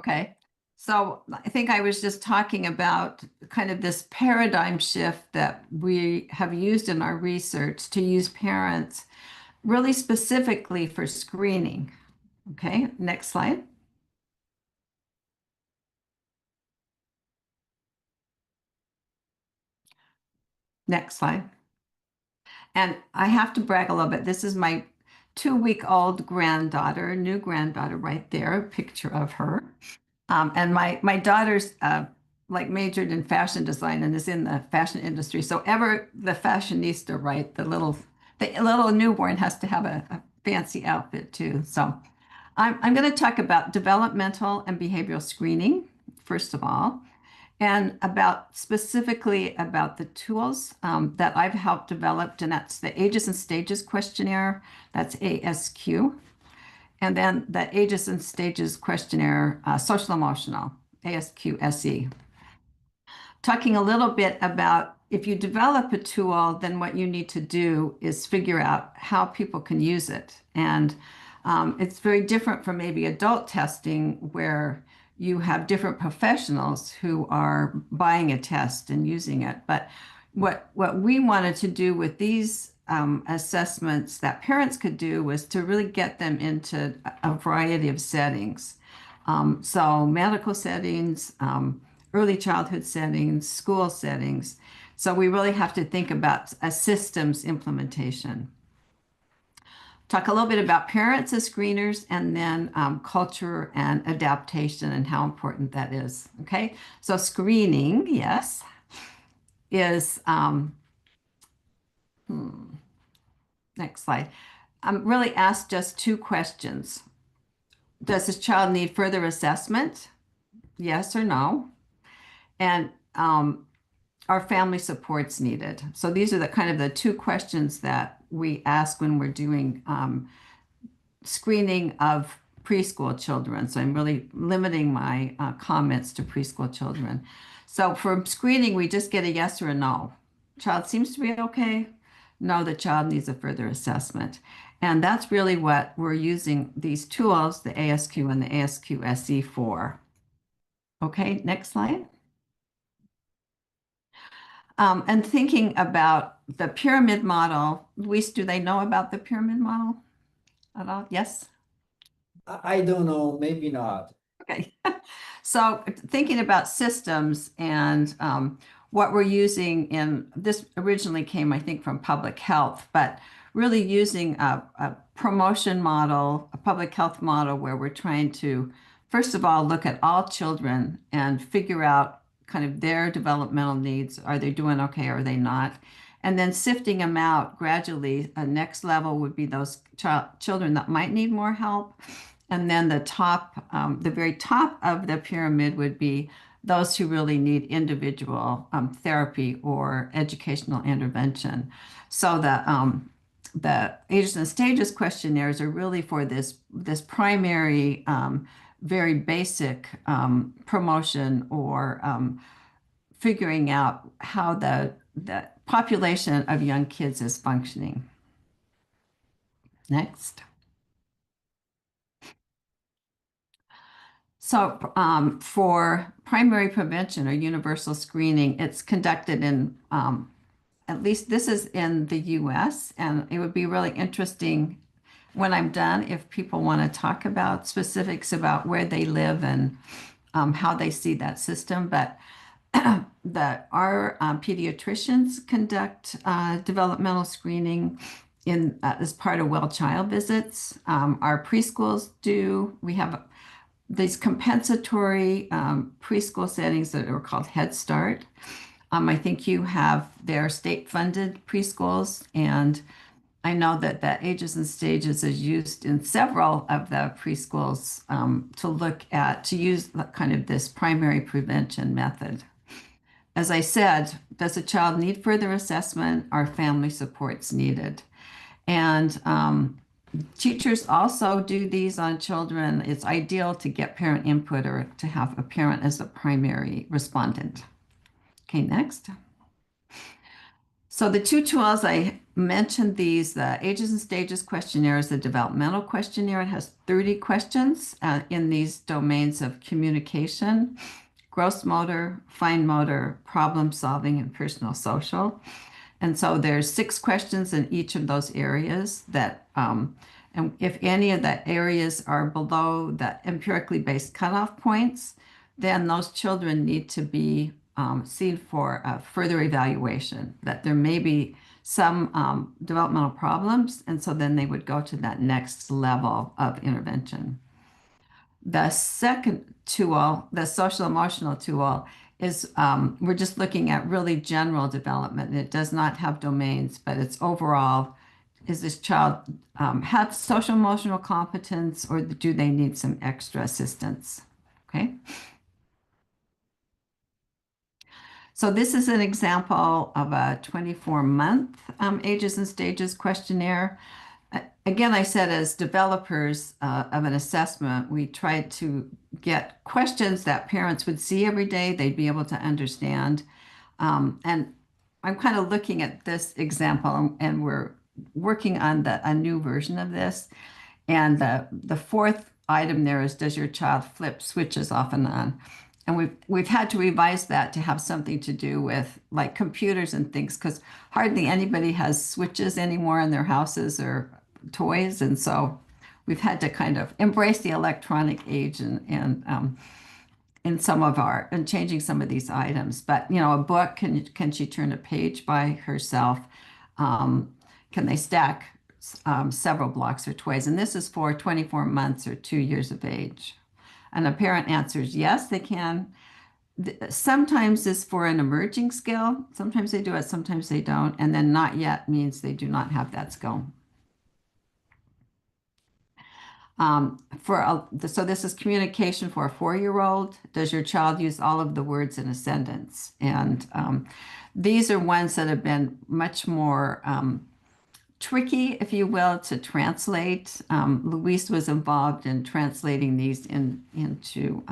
Okay. So I think I was just talking about kind of this paradigm shift that we have used in our research to use parents really specifically for screening. Okay, next slide. Next slide. And I have to brag a little bit. This is my 2-week-old granddaughter, new granddaughter right there, a picture of her. And my daughter's like majored in fashion design and is in the fashion industry. So ever the fashionista, right? The little newborn has to have a fancy outfit too. So I'm going to talk about developmental and behavioral screening, first of all, and about specifically about the tools that I've helped develop, and that's the Ages and Stages Questionnaire, that's ASQ, and then the Ages and Stages Questionnaire, Social Emotional, ASQ-SE. Talking a little bit about if you develop a tool, then what you need to do is figure out how people can use it. And it's very different from maybe adult testing where you have different professionals who are buying a test and using it. But what we wanted to do with these assessments that parents could do was to really get them into a variety of settings. So medical settings, early childhood settings, school settings. So we really have to think about a systems implementation. Talk a little bit about parents as screeners and then culture and adaptation and how important that is. Okay, so screening, yes, is, next slide. I'm really asked just 2 questions. Does this child need further assessment? Yes or no? And are family supports needed? So these are the kind of the 2 questions that we ask when we're doing screening of preschool children. So I'm really limiting my comments to preschool children. So for screening, we just get a yes or a no. Child seems to be okay. No, the child needs a further assessment. And that's really what we're using these tools, the ASQ and the ASQ-SE for. Okay, next slide. And thinking about the pyramid model, Luis, do they know about the pyramid model at all? Yes? I don't know, maybe not. Okay. So thinking about systems and what we're using in this originally came, I think, from public health, but really using a promotion model, a public health model where we're trying to, first of all, look at all children and figure out kind of their developmental needs. Are they doing okay? Or are they not? And then sifting them out gradually. A next level would be those children that might need more help. And then the very top of the pyramid would be those who really need individual therapy or educational intervention. So the Ages and Stages questionnaires are really for this primary, very basic promotion or figuring out how the population of young kids is functioning. Next. So for primary prevention or universal screening, it's conducted in, at least this is in the US, and it would be really interesting when I'm done if people want to talk about specifics about where they live and how they see that system. But our pediatricians conduct developmental screening as part of well child visits. Our preschools do. We have these compensatory preschool settings that are called Head Start. I think you have their state-funded preschools, and I know that the Ages and Stages is used in several of the preschools to use kind of this primary prevention method. As I said, does a child need further assessment? Are family supports needed? And teachers also do these on children. It's ideal to get parent input or to have a parent as a primary respondent. Okay, next. So the two tools I mentioned these, the Ages and Stages Questionnaire is the developmental questionnaire. It has 30 questions in these domains of communication, gross motor, fine motor, problem solving, and personal social. And so there's 6 questions in each of those areas that, and if any of the areas are below the empirically based cutoff points, then those children need to be seen for further evaluation, that there may be some developmental problems, and so then they would go to that next level of intervention. The second tool, the social emotional tool, is we're just looking at really general development. It does not have domains, but it's overall, is this child have social emotional competence or do they need some extra assistance? Okay. So this is an example of a 24-month Ages and Stages questionnaire. Again, I said as developers of an assessment, we tried to get questions that parents would see every day, they'd be able to understand. And I'm kind of looking at this example, and we're working on a new version of this. And the fourth item there is, does your child flip switches off and on? And we've had to revise that to have something to do with like computers and things, because hardly anybody has switches anymore in their houses or toys. And so we've had to kind of embrace the electronic age and in some of our and changing some of these items. But a book, can she turn a page by herself? Can they stack several blocks or toys? And this is for 24 months or 2 years of age. And a parent answers yes, they can. Sometimes it's for an emerging skill. Sometimes they do it, sometimes they don't. And then not yet means they do not have that skill. So this is communication for a 4-year-old. Does your child use all of the words in a sentence? And these are ones that have been much more tricky, if you will, to translate. Luis was involved in translating these into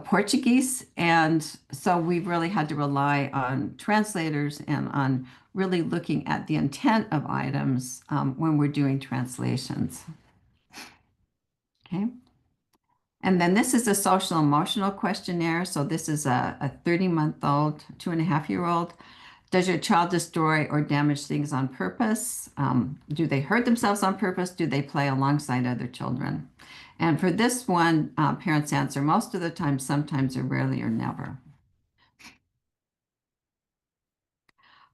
Portuguese. And so we've really had to rely on translators and on really looking at the intent of items when we're doing translations. Okay. And then this is a social emotional questionnaire. So this is a 30-month-old, 2.5-year-old. Does your child destroy or damage things on purpose? Do they hurt themselves on purpose? Do they play alongside other children? And for this one, parents answer most of the time, sometimes, or rarely, or never.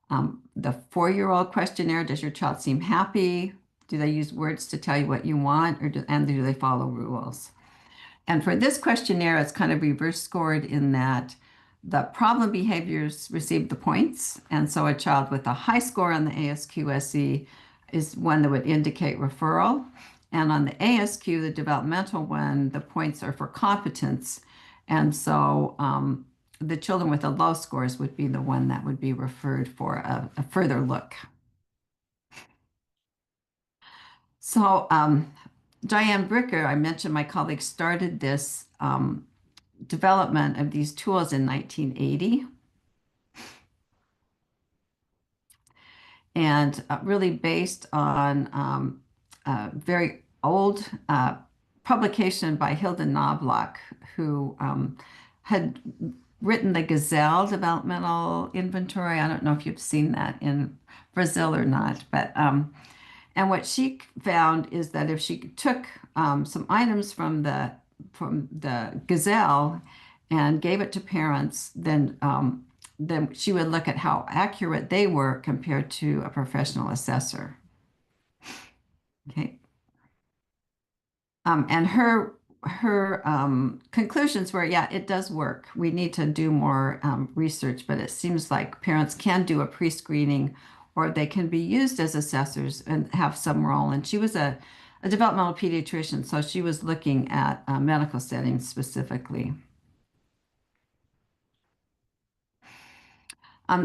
The 4-year-old questionnaire, does your child seem happy? Do they use words to tell you what you want, and do they follow rules? And for this questionnaire, it's kind of reverse scored in that the problem behaviors receive the points. And so a child with a high score on the ASQSE is one that would indicate referral. And on the ASQ, the developmental one, the points are for competence. And so the children with the low scores would be the one that would be referred for a further look. So Diane Bricker, I mentioned my colleague started this development of these tools in 1980. And really based on a very old publication by Hilda Knobloch, who had written the Gazelle Developmental Inventory. I don't know if you've seen that in Brazil or not, but and what she found is that if she took some items from the Gazelle and gave it to parents, then she would look at how accurate they were compared to a professional assessor. Okay. And her conclusions were, yeah, it does work. We need to do more research, but it seems like parents can do a pre-screening or they can be used as assessors and have some role. And she was a developmental pediatrician, so she was looking at medical settings specifically.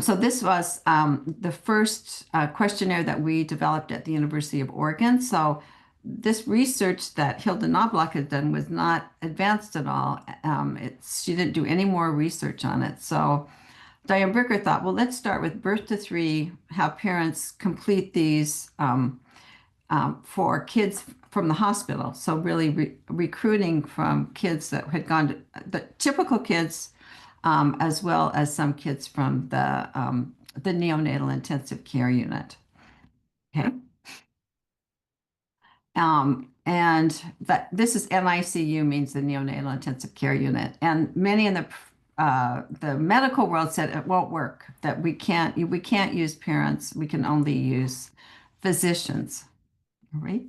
So this was the first questionnaire that we developed at the University of Oregon. So this research that Hilda Knobloch had done was not advanced at all. She didn't do any more research on it. So Diane Bricker thought, well, let's start with birth to three, have parents complete these for kids from the hospital. So really recruiting from kids that had gone to the typical kids, as well as some kids from the neonatal intensive care unit. Okay. And that this is NICU, means the neonatal intensive care unit. And many in the medical world said it won't work, that we can't use parents, we can only use physicians, right?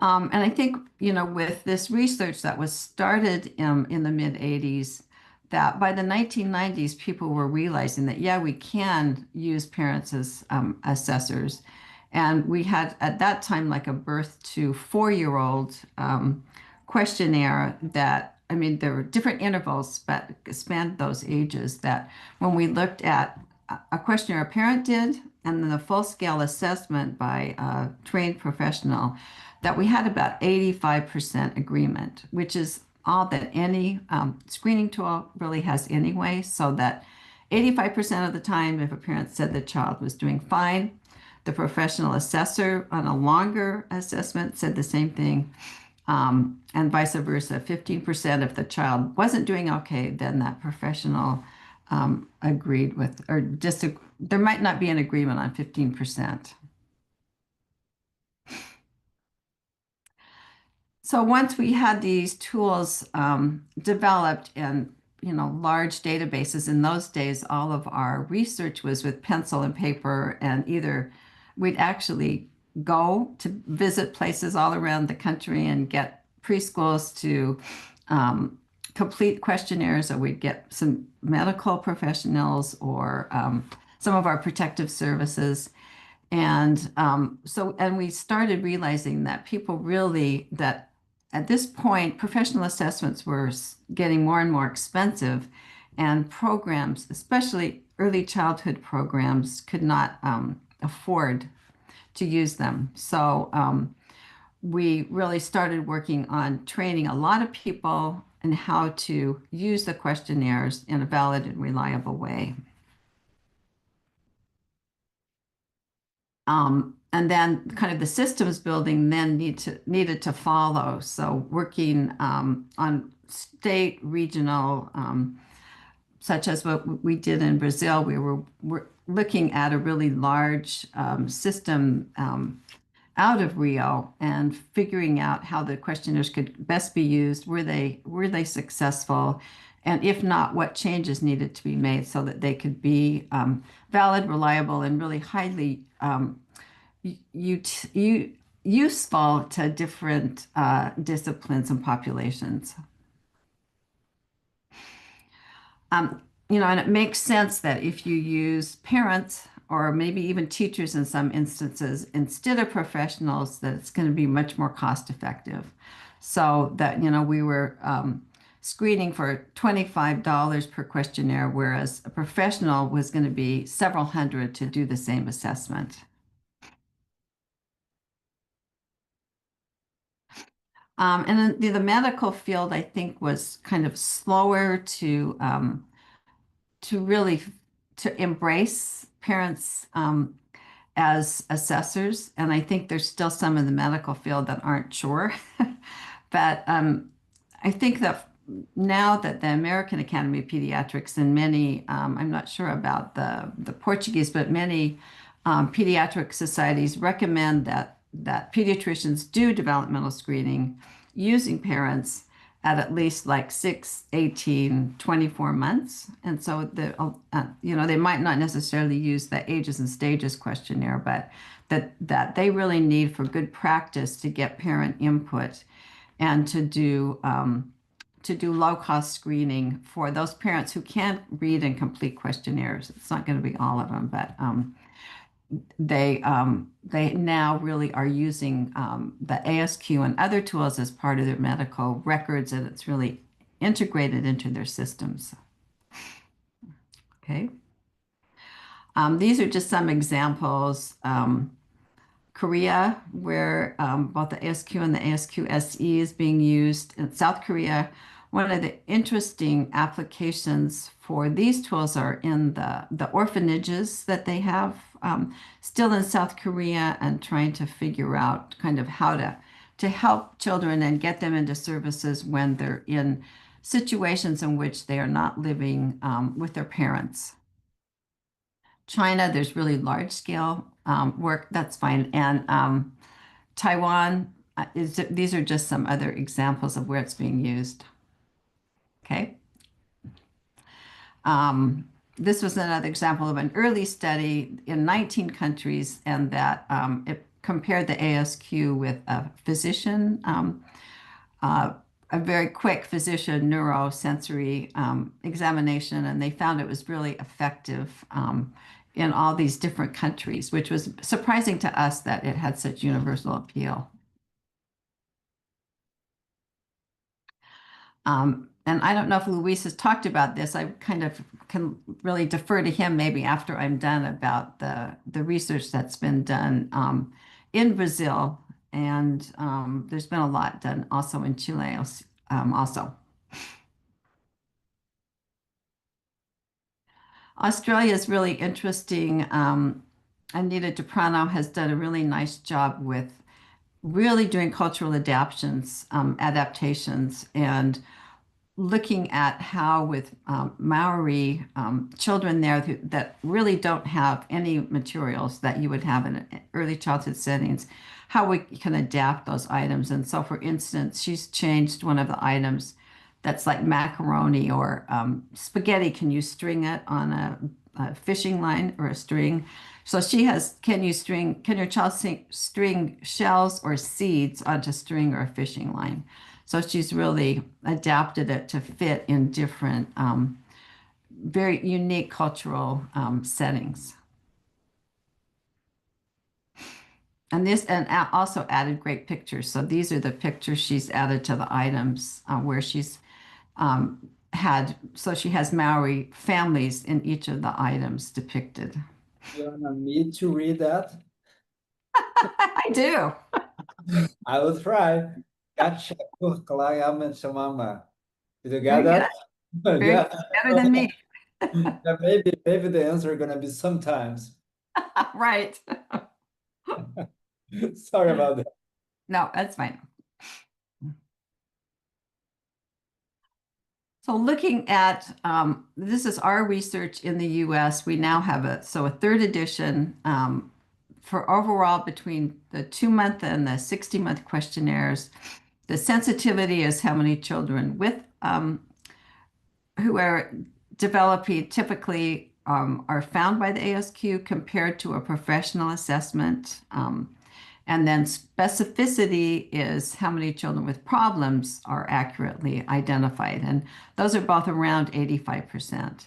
And I think, with this research that was started in the mid 80s, that by the 1990s, people were realizing that, yeah, we can use parents as assessors. And we had at that time like a birth to 4-year-old questionnaire that, I mean, there were different intervals, but spanned those ages, that when we looked at a questionnaire a parent did and then the full scale assessment by a trained professional, that we had about 85% agreement, which is all that any screening tool really has anyway. So that 85% of the time, if a parent said the child was doing fine, the professional assessor on a longer assessment said the same thing. And vice versa, 15% if the child wasn't doing okay, then that professional agreed with, or disagree. There might not be an agreement on 15%. So once we had these tools developed in large databases, in those days, all of our research was with pencil and paper, and either we'd actually go to visit places all around the country and get preschools to complete questionnaires, or we'd get some medical professionals or some of our protective services. And we started realizing that people really, that at this point, professional assessments were getting more and more expensive, and programs, especially early childhood programs, could not afford to use them. So we really started working on training a lot of people in how to use the questionnaires in a valid and reliable way. And then kind of the systems building then needed to follow. So working on state, regional, such as what we did in Brazil, we're looking at a really large system out of Rio and figuring out how the questionnaires could best be used. Were they successful? And if not, what changes needed to be made so that they could be valid, reliable, and really highly useful to different disciplines and populations. And it makes sense that if you use parents or maybe even teachers in some instances instead of professionals, that it's going to be much more cost effective. So that, we were screening for $25 per questionnaire, whereas a professional was going to be several hundred to do the same assessment. And then the medical field, I think, was kind of slower to really to embrace parents as assessors. And I think there's still some in the medical field that aren't sure. But I think that now that the American Academy of Pediatrics and many, I'm not sure about the Portuguese, but many pediatric societies recommend that pediatricians do developmental screening using parents at least like 6, 18, 24 months. And so they might not necessarily use the Ages and Stages Questionnaire, but that they really need for good practice to get parent input and to do low-cost screening for those parents who can't read and complete questionnaires. It's not going to be all of them, but they now really are using the ASQ and other tools as part of their medical records, and it's really integrated into their systems. Okay. These are just some examples. Korea, where both the ASQ and the ASQ SE is being used. In South Korea, one of the interesting applications for these tools are in the orphanages that they have still in South Korea and trying to figure out kind of how to help children and get them into services when they're in situations in which they are not living with their parents. China, there's really large scale work, that's fine. And Taiwan, these are just some other examples of where it's being used. Okay. This was another example of an early study in 19 countries, and that it compared the ASQ with a physician, uh, a very quick physician neurosensory examination, and they found it was really effective in all these different countries, which was surprising to us that it had such universal appeal. And I don't know if Luis has talked about this. I kind of can really defer to him maybe after I'm done about the research that's been done in Brazil. And there's been a lot done also in Chile also. Australia is really interesting. Anita DePrano has done a really nice job with really doing cultural adaptations, and looking at how with Maori children there that really don't have any materials that you would have in early childhood settings, how we can adapt those items. And so, for instance, she's changed one of the items that's like macaroni or spaghetti. Can you string it on a fishing line or a string? So she has, can your child string shells or seeds onto string or a fishing line? So she's really adapted it to fit in different, very unique cultural settings. And also added great pictures. So these are the pictures she's added to the items where she's so she has Maori families in each of the items depicted. You want me to read that? I do. I will try. Gotcha. Kalayaman Shamama. Did you get Very good. that? Very Yeah. good. Better than me. Yeah, maybe the answer is gonna be sometimes. Right. Sorry about that. No, that's fine. So looking at this is our research in the US. We now have a third edition for overall between the 2-month and the 60-month questionnaires. The sensitivity is how many children with who are developing typically are found by the ASQ compared to a professional assessment. And then specificity is how many children with problems are accurately identified. And those are both around 85%.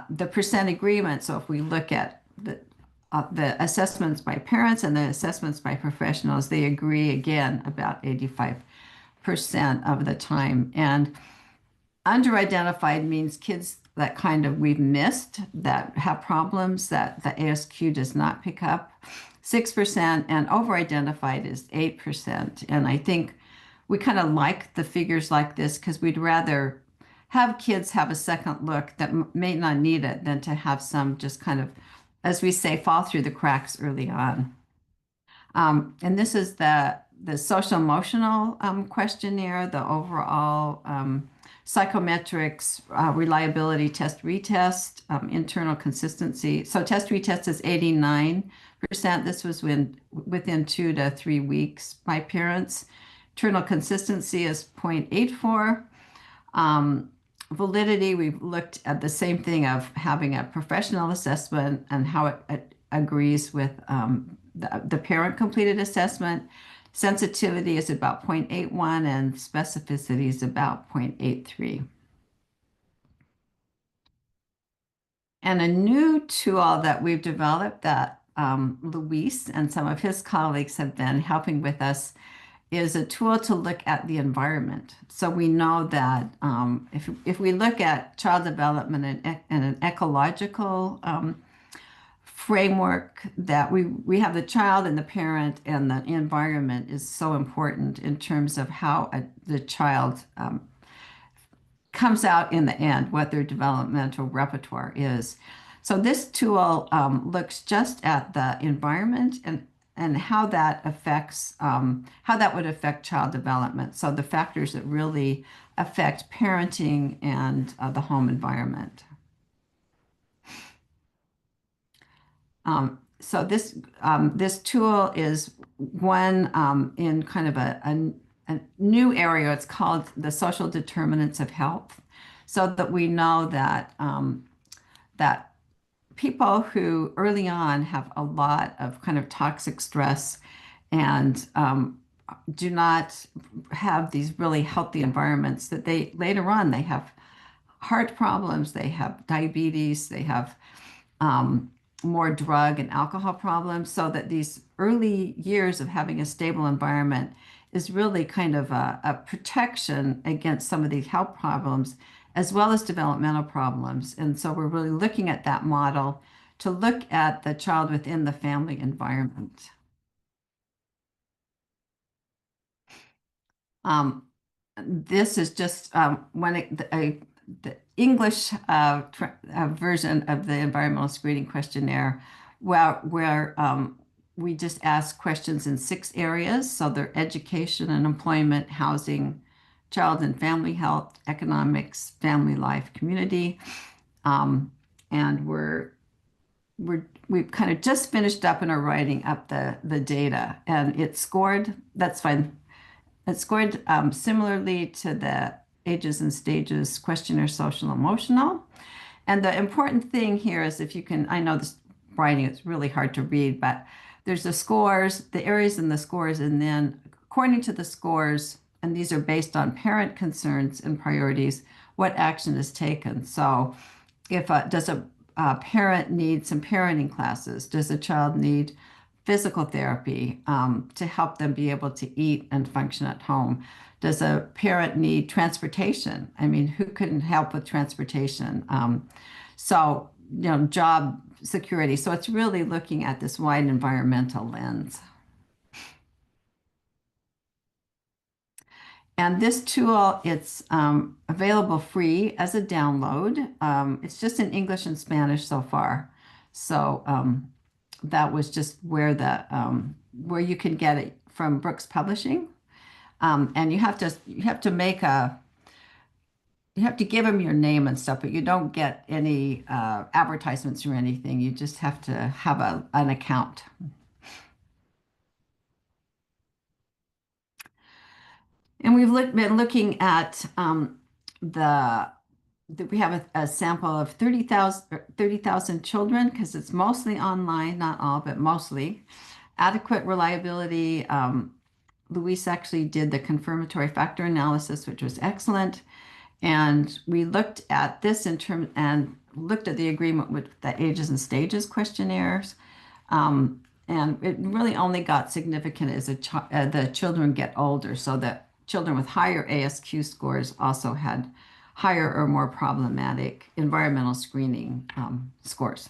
The percent agreement, so if we look at the assessments by parents and the assessments by professionals, they agree again about 85% of the time. And under-identified means kids that kind of we've missed that have problems that the ASQ does not pick up, 6%, and over-identified is 8%. And I think we kind of like the figures like this because we'd rather have kids have a second look that may not need it than to have some just kind of, as we say, fall through the cracks early on. And this is the social emotional questionnaire, the overall psychometrics, reliability test retest, internal consistency. So test retest is 89%. This was within 2 to 3 weeks by parents. Internal consistency is 0.84. Validity, we've looked at the same thing of having a professional assessment and how it agrees with the parent completed assessment. Sensitivity is about 0.81 and specificity is about 0.83. And a new tool that we've developed that Luis and some of his colleagues have been helping with us is a tool to look at the environment. So we know that if we look at child development in an ecological framework, that we have the child and the parent and the environment is so important in terms of how the child comes out in the end what their developmental repertoire is. So this tool looks just at the environment and how that would affect child development. So the factors that really affect parenting and the home environment. So this tool is one in kind of a new area. It's called the social determinants of health, so that we know that that people who early on have a lot of kind of toxic stress and do not have these really healthy environments, that they later on they have heart problems, they have diabetes, they have more drug and alcohol problems, so that these early years of having a stable environment is really kind of a protection against some of these health problems as well as developmental problems. And so we're really looking at that model to look at the child within the family environment. This is just the English version of the environmental screening questionnaire, where we just ask questions in 6 areas. So they're education and employment, housing, child and family health, economics, family life, community. And we've kind of just finished up and are writing up the data, and it's scored. That's fine. It's scored similarly to the Ages and Stages Questionnaire, social emotional. And the important thing here is, if you can, I know this writing, it's really hard to read, but there's the scores, the areas in the scores, and then according to the scores, and these are based on parent concerns and priorities, what action is taken. So if does a parent need some parenting classes? Does a child need physical therapy to help them be able to eat and function at home? Does a parent need transportation? I mean, who couldn't help with transportation? So, job security. So it's really looking at this wide environmental lens. And this tool, it's available free as a download. It's just in English and Spanish so far. So that was just where you can get it from Brooks Publishing. And you have to make you have to give them your name and stuff, but you don't get any advertisements or anything. You just have to have an account. And we've been looking at we have a sample of 30,000 children, because it's mostly online, not all, but mostly. Adequate reliability. Luis actually did the confirmatory factor analysis, which was excellent. And we looked at this and looked at the agreement with the Ages and Stages questionnaires. And it really only got significant as the children get older, so that children with higher ASQ scores also had higher or more problematic environmental screening scores.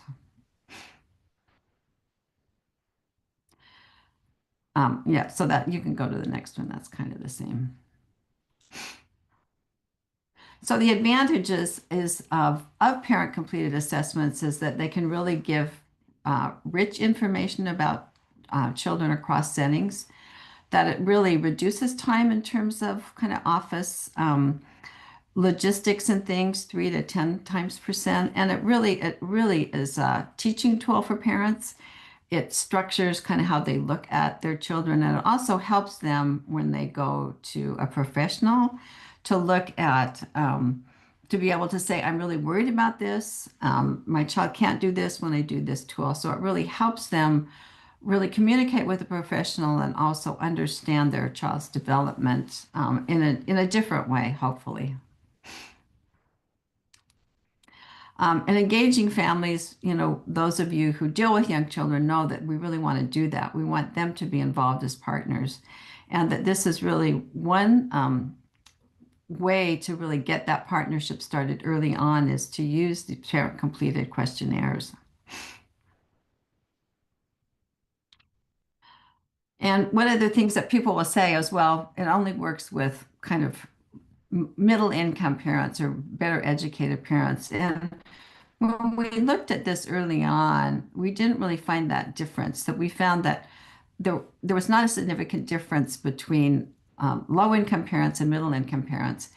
Yeah, so that you can go to the next one. That's kind of the same. So the advantages of parent completed assessments is that they can really give rich information about children across settings, that it really reduces time in terms of kind of office logistics and things, 3 to 10 times %. And it really is a teaching tool for parents. It structures kind of how they look at their children, and it also helps them when they go to a professional to look at, to be able to say, I'm really worried about this. My child can't do this when I do this tool. So it really helps them really communicate with a professional and also understand their child's development in a different way, hopefully. And engaging families, those of you who deal with young children know that we really want to do that. We want them to be involved as partners, and that this is really one way to really get that partnership started early on, is to use the parent-completed questionnaires. And one of the things that people will say as well, it only works with kind of middle income parents or better educated parents. And when we looked at this early on, we didn't really find that difference, that we found that there was not a significant difference between low income parents and middle income parents,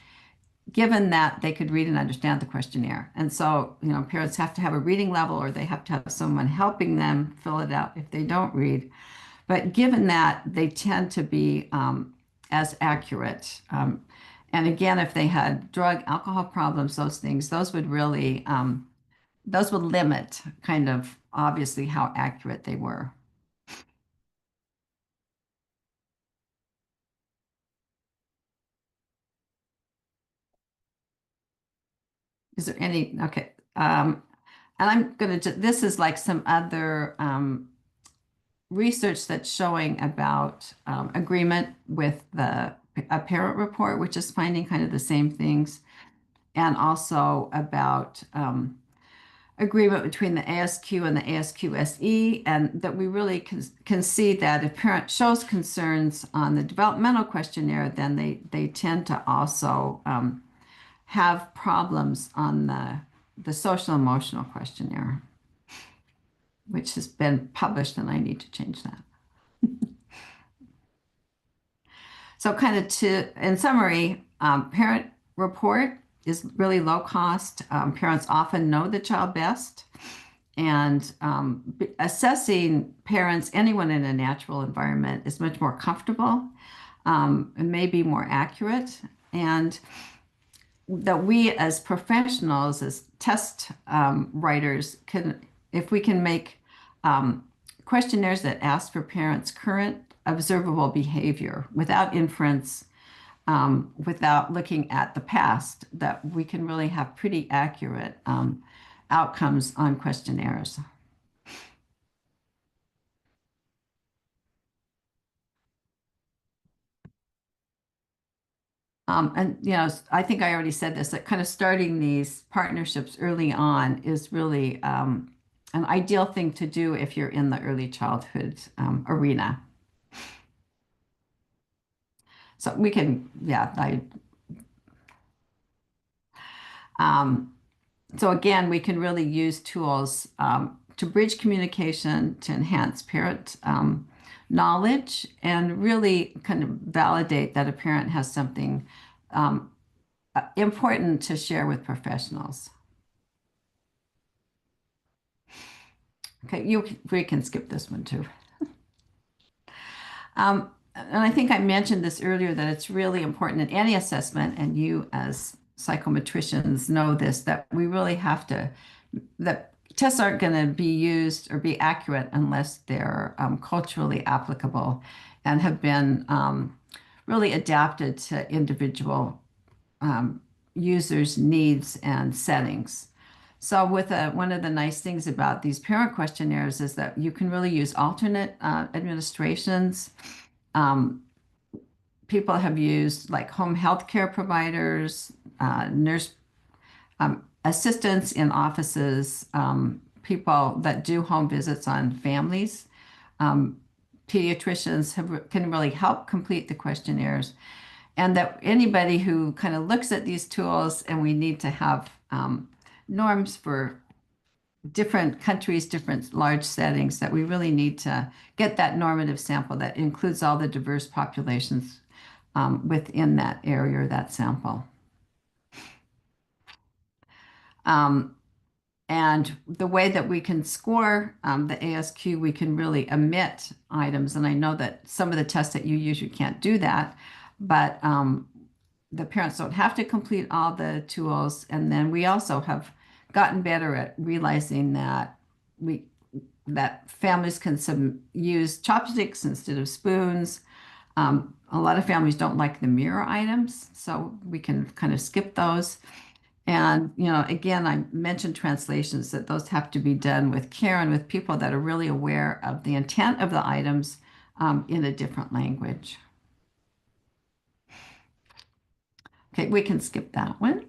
given that they could read and understand the questionnaire. And so, parents have to have a reading level or they have to have someone helping them fill it out if they don't read. But given that, they tend to be as accurate. And again, if they had drug, alcohol problems, those things, those would really, those would limit kind of obviously how accurate they were. Is there any, okay. And I'm going to, this is like some other research that's showing about agreement with a parent report, which is finding kind of the same things, and also about agreement between the ASQ and the ASQSE, and that we really can see that if parent shows concerns on the developmental questionnaire, then they tend to also have problems on the social emotional questionnaire, which has been published, and I need to change that. So kind of in summary, parent report is really low cost. Parents often know the child best. And assessing parents, anyone in a natural environment, is much more comfortable and maybe more accurate. And that we as professionals, as test writers, if we can make questionnaires that ask for parents' current observable behavior without inference, without looking at the past, that we can really have pretty accurate outcomes on questionnaires. And I think I already said this, that kind of starting these partnerships early on is really an ideal thing to do if you're in the early childhood arena. So we can, yeah, so again, we can really use tools to bridge communication, to enhance parent knowledge, and really kind of validate that a parent has something important to share with professionals. Okay, we can skip this one too. And I think I mentioned this earlier, that it's really important in any assessment, and you as psychometricians know this, that we really have to, that tests aren't going to be used or be accurate unless they're culturally applicable and have been really adapted to individual users' needs and settings. So one of the nice things about these parent questionnaires is that you can really use alternate administrations. People have used like home health care providers, nurse assistants in offices, people that do home visits on families. Pediatricians can really help complete the questionnaires, and that anybody who kind of looks at these tools, and we need to have norms for different countries, different large settings, that we really need to get that normative sample that includes all the diverse populations within that area or that sample. And the way that we can score the ASQ, we can really omit items. And I know that some of the tests that you use, you can't do that, but the parents don't have to complete all the tools. And then we also have gotten better at realizing that families can use chopsticks instead of spoons. A lot of families don't like the mirror items, so we can kind of skip those. And, again, I mentioned translations, that those have to be done with care and with people that are really aware of the intent of the items in a different language. Okay, we can skip that one.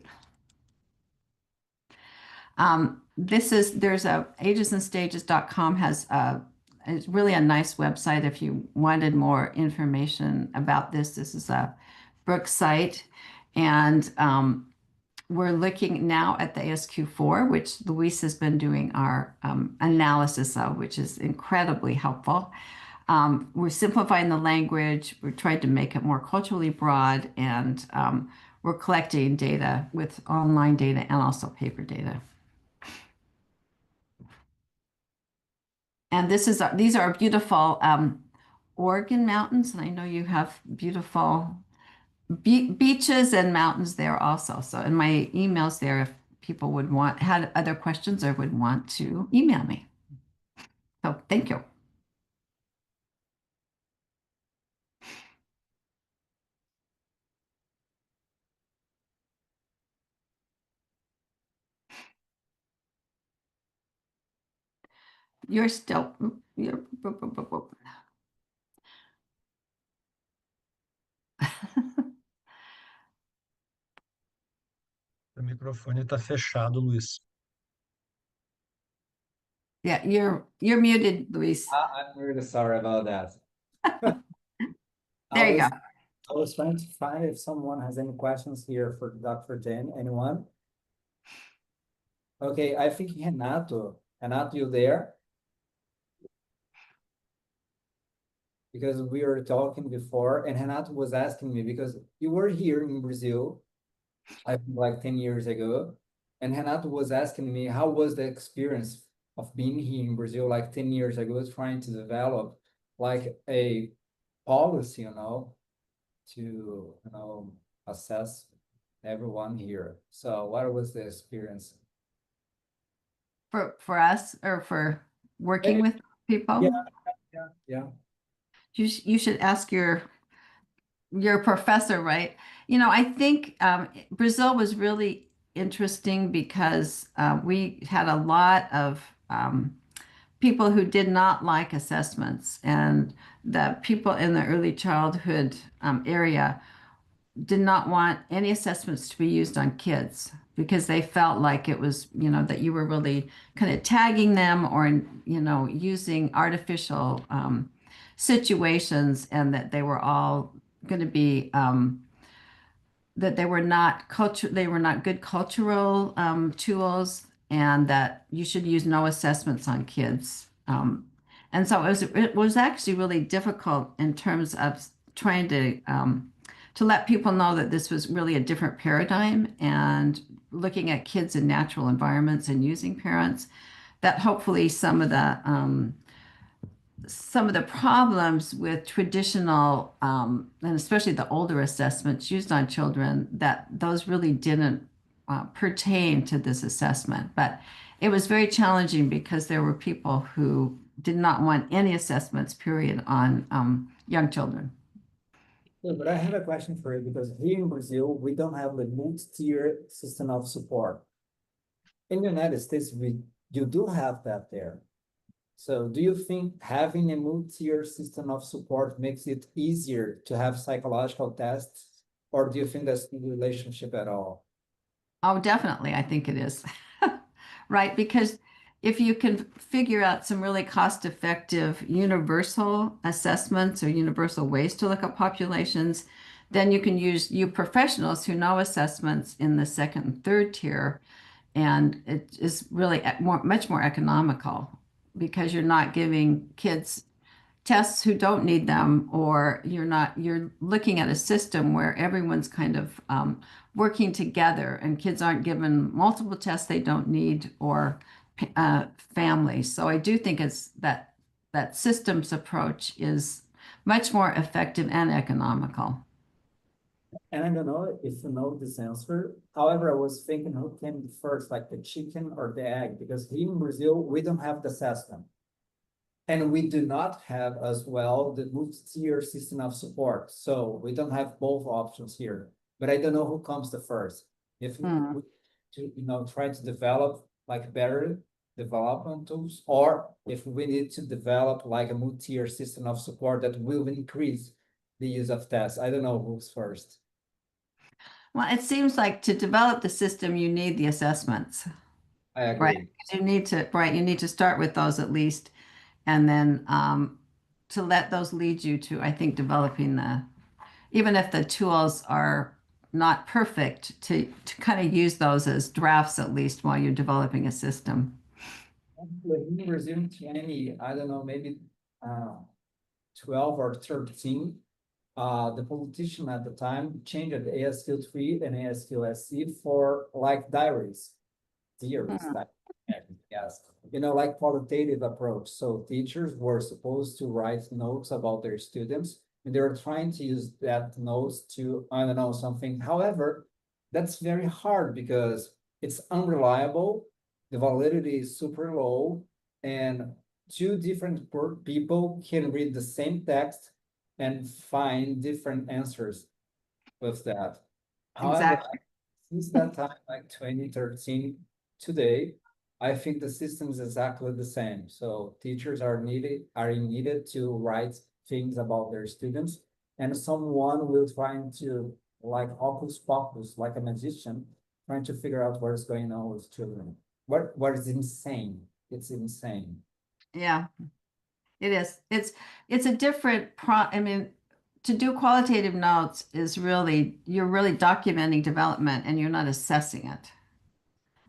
There's agesandstages.com it's really a nice website if you wanted more information about this. This is a Brooks site. And we're looking now at the ASQ4, which Luis has been doing our analysis of, which is incredibly helpful. We're simplifying the language. We're trying to make it more culturally broad, and we're collecting data with online data and also paper data. And these are beautiful Oregon mountains, and I know you have beautiful beaches and mountains there also. So in my emails there, if people had other questions or would want to email me. So thank you. You're still, you're, O microfone está fechado, Luiz. yeah, you're muted, Luis. I'm really sorry about that. There you go. I was trying to find if someone has any questions here for Dr. Jen. Anyone? Okay, I think Renato. Renato, you there? Because we were talking before, and Renato was asking me, because you were here in Brazil, I think like 10 years ago, and Renato was asking me how was the experience of being here in Brazil like 10 years ago, trying to develop like a policy, to assess everyone here. So what was the experience? For us or for working with people? Yeah. You should ask your professor, right? I think Brazil was really interesting because we had a lot of people who did not like assessments, and the people in the early childhood area did not want any assessments to be used on kids because they felt like it was, that you were really kind of tagging them or, using artificial situations, and that they were all going to be that they were not good cultural tools, and that you should use no assessments on kids. And so it was actually really difficult in terms of trying to let people know that this was really a different paradigm, and looking at kids in natural environments and using parents, that hopefully some of the problems with traditional, and especially the older assessments used on children, that those really didn't pertain to this assessment. But it was very challenging because there were people who did not want any assessments, period, on young children. Yeah, but I have a question for you, because here in Brazil, we don't have the multi-tier system of support. In the United States, you do have that there. So do you think having a multi-tier system of support makes it easier to have psychological tests, or do you think that's no relationship at all? Oh, definitely. I think it is. Right. Because if you can figure out some really cost-effective universal assessments or universal ways to look at populations, then you can use you professionals who know assessments in the second and third tier. And it is really much more economical because you're not giving kids tests who don't need them, or you're looking at a system where everyone's kind of working together, and kids aren't given multiple tests they don't need, or families. So I do think it's that systems approach is much more effective and economical. And I don't know if you know this answer. However, I was thinking who came first, like the chicken or the egg, because here in Brazil, we don't have the system. And we do not have as well the multi-tier system of support. So we don't have both options here. But I don't know who comes the first. If we try to develop like better development tools, or if we need to develop like a multi-tier system of support that will increase the use of tests. I don't know who's first. Well, it seems like to develop the system, you need the assessments, I right? agree. You need to start with those at least, and then to let those lead you to, I think, developing even if the tools are not perfect, to kind of use those as drafts at least while you're developing a system. In Brazil, 20, I don't know, maybe 12 or 13, the politician at the time changed ASQ3 and ASQ-SC for like diaries, theories, yes, like qualitative approach. So teachers were supposed to write notes about their students, and they were trying to use that notes to, I don't know, something. However, that's very hard because it's unreliable, the validity is super low, and two different people can read the same text and find different answers with that. However, Exactly. since that time, like 2013, today, I think the system is exactly the same. So teachers are needed to write things about their students, and someone will try to, like hocus pocus, like a magician, trying to figure out what is going on with children. What is insane? It's insane. Yeah, it is. It's a different I mean, to do qualitative notes is really, you're really documenting development and you're not assessing it.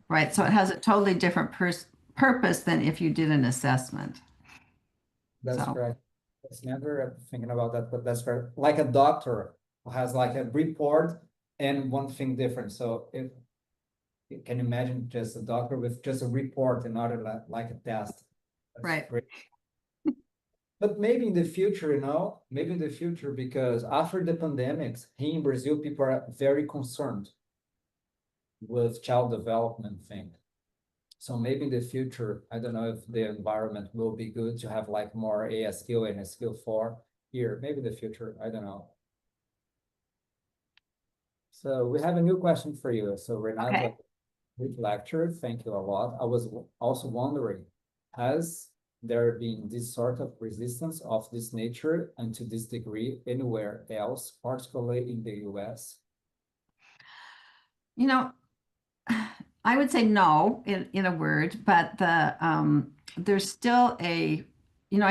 Right. So it has a totally different purpose than if you did an assessment. That's So, correct. I was never thinking about that, but that's correct. Like a doctor who has like a report and one thing different. So if you can imagine just a doctor with just a report and not like a test. That's right. great. But maybe in the future, maybe in the future, because after the pandemics, here in Brazil, people are very concerned with child development thing. So maybe in the future, I don't know if the environment will be good to have like more ASQ and SQ4 here. Maybe in the future, I don't know. So we have a new question for you. So Renata, Okay. good lecture. Thank you a lot. I was also wondering, has there been this sort of resistance of this nature and to this degree anywhere else, particularly in the US? You know, I would say no in a word, but there's still I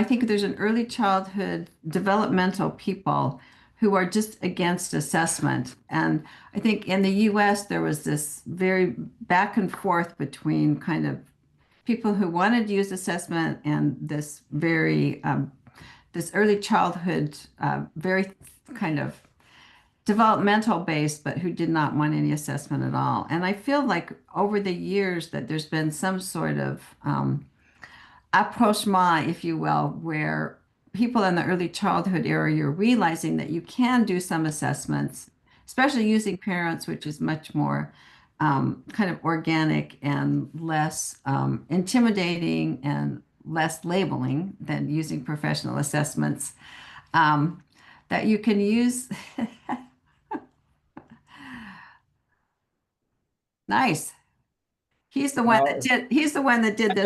think there's an early childhood developmental people who are just against assessment. And I think in the US, there was this very back and forth between kind of people who wanted to use assessment and this this early childhood, very kind of developmental based, but who did not want any assessment at all. And I feel like over the years that there's been some sort of approachement, if you will, where people in the early childhood area are realizing that you can do some assessments, especially using parents, which is much more kind of organic and less intimidating and less labeling than using professional assessments. That you can use. Nice. He's the one that did this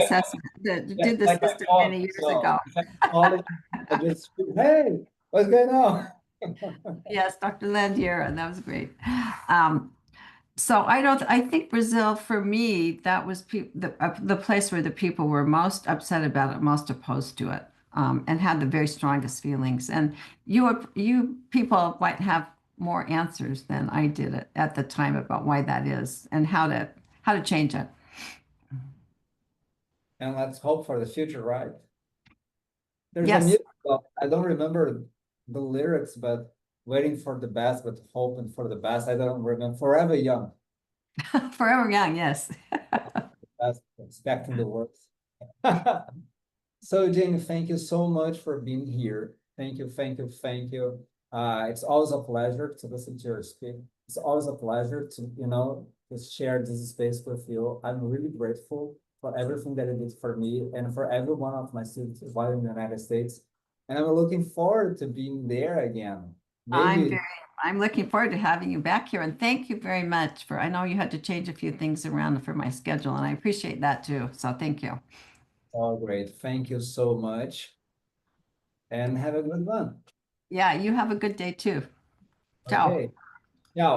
assessment, that Yeah, did the like a system call. many years So ago. if I call it, I just, hey, what's going on? Yes, Dr. Landiera, that was great. Um, so I think Brazil, for me, that was the place where the people were most upset about it, most opposed to it, and had the very strongest feelings. And you people might have more answers than I did at the time about why that is and how to change it. And let's hope for the future, right? There's a Yes, music, I don't remember the lyrics, but waiting for the best, but hoping for the best. I don't remember. Forever young, forever young. Yes. that's expecting the worst. So Jane, thank you so much for being here. Thank you, thank you, thank you. It's always a pleasure to listen to your speak. It's always a pleasure to, to share this space with you. I'm really grateful for everything that you did for me and for every one of my students while in the United States. And I'm looking forward to being there again. I'm Maybe, very, I'm looking forward to having you back here, and thank you very much I know you had to change a few things around for my schedule, and I appreciate that too. So thank you. oh, great. Thank you so much and have a good one. Yeah, you have a good day too. Ciao. Okay.